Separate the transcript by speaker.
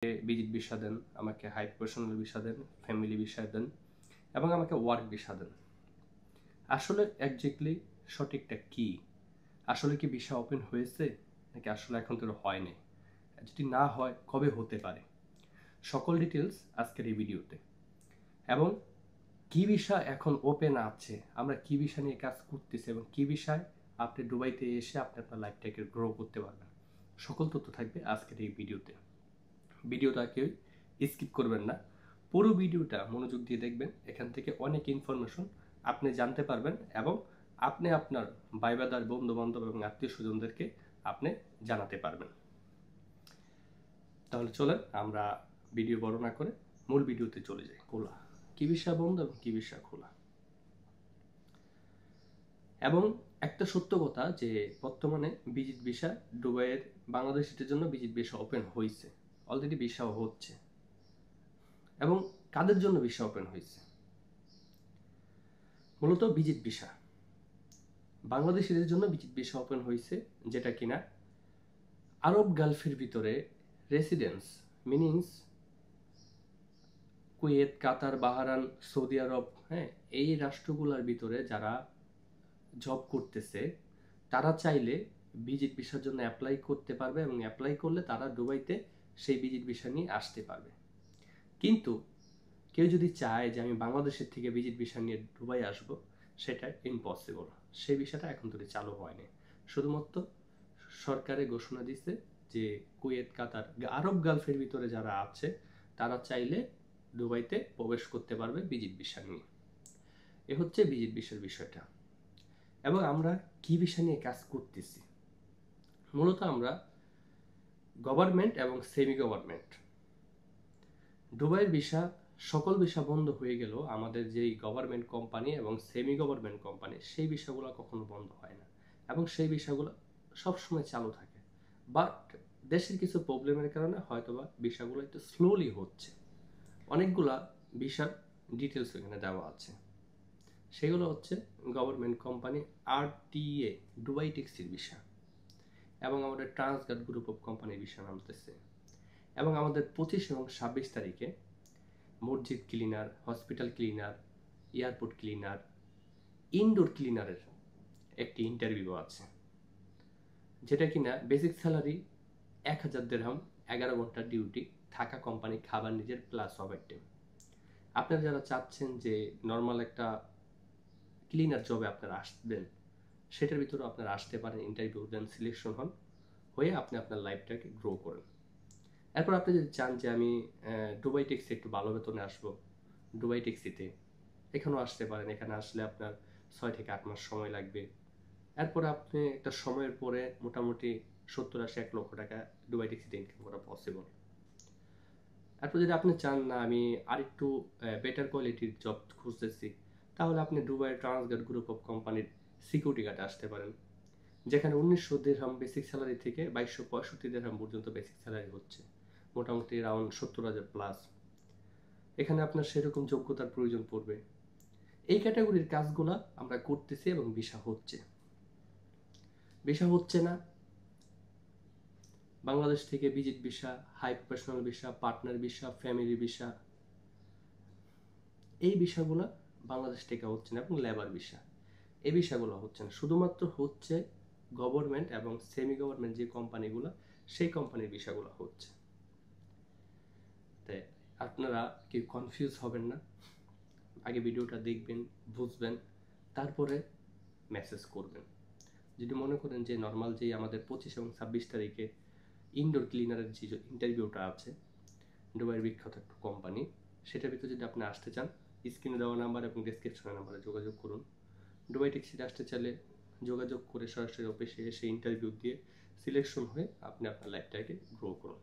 Speaker 1: Visit visa দেন, আমাকে high professional visa দেন, family visa দেন এবং আমাকে ওয়ার্ক ভিসা দেন। আসলে একজ্যাক্টলি সঠিকটা কি? আসলে কি ভিসা ওপেন হয়েছে নাকি আসলে এখন তো হয় নাই? যদি না হয় কবে হতে পারে? সকল ডিটেলস আজকের এই ভিডিওতে। এবং কি ভিসা এখন ওপেন আছে, আমরা কি ভিসা নিয়ে কাজ করতেছি এবং কি ভিসায় আপনি দুবাইতে এসে আপনি আপনার লাইফটাকে গ্রো করতে পারবেন, সকল তথ্য থাকবে আজকের এই ভিডিওতে। ভিডিওটা কেউ স্কিপ করবেন না, পুরো ভিডিওটা মনোযোগ দিয়ে দেখবেন। এখান থেকে অনেক ইনফরমেশন আপনি জানতে পারবেন এবং আপনি আপনার ভাই ব্রাদার, বন্ধু বান্ধব এবং আত্মীয় স্বজনদেরকে আপনি জানাতে পারবেন। তাহলে চলেন আমরা ভিডিও বড় না করে মূল ভিডিওতে চলে যাই। খোলা কি ভিসা বন্ধ এবং কি ভিসা খোলা। এবং একটা সত্য কথা যে বর্তমানে ভিজিট ভিসা দুবাইয়ের বাংলাদেশিদের জন্য ভিজিট ভিসা ওপেন হয়েছে, অলরেডি ভিসাও হচ্ছে। এবং কাদের জন্য ভিসা ওপেন হয়েছে? মূলত ভিজিট ভিসা, বাংলাদেশিদের জন্য ভিজিট ভিসা ওপেন হয়েছে, যেটা কিনা আরব গালফের ভিতরে রেসিডেন্স মিনিংস কুয়েত, কাতার, বাহারান, সৌদি আরব, হ্যাঁ, এই রাষ্ট্রগুলোর ভিতরে যারা জব করতেছে তারা চাইলে ভিজিট ভিসার জন্য অ্যাপ্লাই করতে পারবে এবং অ্যাপ্লাই করলে তারা দুবাইতে সেই ভিজিট ভিসা নিয়ে আসতে পারবে। কিন্তু কেউ যদি চায় যে আমি বাংলাদেশের থেকে ভিজিট ভিসা নিয়ে দুবাই আসব, সেটা ইম্পসিবল। সেই ভিসাটা এখন ধরে চালু হয়নি। শুধুমাত্র সরকারে ঘোষণা দিচ্ছে যে কুয়েত, কাতার, আরব গালফের ভিতরে যারা আছে তারা চাইলে দুবাইতে প্রবেশ করতে পারবে ভিজিট ভিসা নিয়ে। এ হচ্ছে ভিজিট ভিসার বিষয়টা। এবং আমরা কি ভিসা নিয়ে কাজ করতেছি? মূলত আমরা গভর্নমেন্ট এবং সেমি গভর্নমেন্ট, দুবাইয়ের ভিসা সকল ভিসা বন্ধ হয়ে গেল, আমাদের যেই গভর্নমেন্ট কোম্পানি এবং সেমি গভর্নমেন্ট কোম্পানি সেই ভিসাগুলো কখনো বন্ধ হয় না এবং সেই ভিসাগুলো সবসময় চালু থাকে। বাট দেশের কিছু প্রবলেমের কারণে হয়তোবা ভিসাগুলো একটু স্লোলি হচ্ছে। অনেকগুলা ভিসার ডিটেলস এখানে দেওয়া আছে, সেগুলো হচ্ছে গভর্নমেন্ট কোম্পানি RTA দুবাই ট্যাক্সির ভিসা এবং আমাদের ট্রান্সগার্ড গ্রুপ অফ কোম্পানির ভিসা নামতেছে। এবং আমাদের 25 এবং 26 তারিখে মসজিদ cleaner, hospital cleaner, airport cleaner, indoor ক্লিনারের একটি ইন্টারভিউ আছে, যেটা কিনা বেসিক স্যালারি 1000 দিরহাম, 11 ঘন্টা ডিউটি, থাকা কোম্পানি, খাবার নিজের, প্লাস ওভারটাইম। আপনারা যারা চাচ্ছেন যে নর্মাল একটা ক্লিনার জবে আপনারা আসবেন, সেটার ভিতরে আপনারা আসতে পারেন, ইন্টারভিউ দেন, সিলেকশন হন, হয়ে আপনি আপনার লাইফটাকে গ্রো করেন। এরপর আপনি যদি চান যে আমি দুবাই ট্যাক্সি একটু ভালো বেতনে আসবো, দুবাই ট্যাক্সিতে, এখানেও আসতে পারেন। এখানে আসলে আপনার 6 থেকে 8 মাস সময় লাগবে। এরপর আপনি একটা সময়ের পরে মোটামুটি 70-80-1 লক্ষ টাকা দুবাই ট্যাক্সিতে ইনকাম করা পসিবল। এরপর যদি আপনি চান না আমি আরেকটু বেটার কোয়ালিটির জব খুঁজতেছি, তাহলে আপনি দুবাই ট্রান্সগার্ড গ্রুপ অফ কোম্পানির সিকিউরিটি গার্ডে আসতে পারেন, যেখানে 1900 দিরহাম বেসিক স্যালারি থেকে 2265 দিরহাম পর্যন্ত বেসিক স্যালারি হচ্ছে, মোটামুটি রাউন্ড 70,000 প্লাস। এখানে আপনার সেরকম যোগ্যতার প্রয়োজন পড়বে। এই ক্যাটাগরির কাজগুলো আমরা করতেছি এবং ভিসা হচ্ছে। ভিসা হচ্ছে না, বাংলাদেশ থেকে visit visa, high professional visa, partner visa, family visa, এই ভিসাগুলো বাংলাদেশ থেকে হচ্ছে না এবং লেবার ভিসা, এই ভিসাগুলো হচ্ছে না। শুধুমাত্র হচ্ছে গভর্নমেন্ট এবং সেমি গভর্নমেন্ট যে কোম্পানিগুলো, সেই কোম্পানির ভিসাগুলো হচ্ছে। তাই আপনারা কেউ কনফিউজ হবেন না, আগে ভিডিওটা দেখবেন, বুঝবেন, তারপরে মেসেজ করবেন। যদি মনে করেন যে নর্মাল যে আমাদের 25 এবং 26 তারিখে ইনডোর ক্লিনারের যে ইন্টারভিউটা আছে দুবাইয়ের বিখ্যাত একটা কোম্পানি, সেটার ভিতরে যদি আপনি আসতে চান, স্ক্রিনে দেওয়া নাম্বার এবং ডেসক্রিপশনের নাম্বারে যোগাযোগ করুন। দুবাই ট্যাক্সিতে আসতে চাইলে যোগাযোগ করে সরাসরি অফিসে এসে ইন্টারভিউ দিয়ে সিলেকশন হয়ে আপনি আপনার লাইফটাকে গ্রো করুন।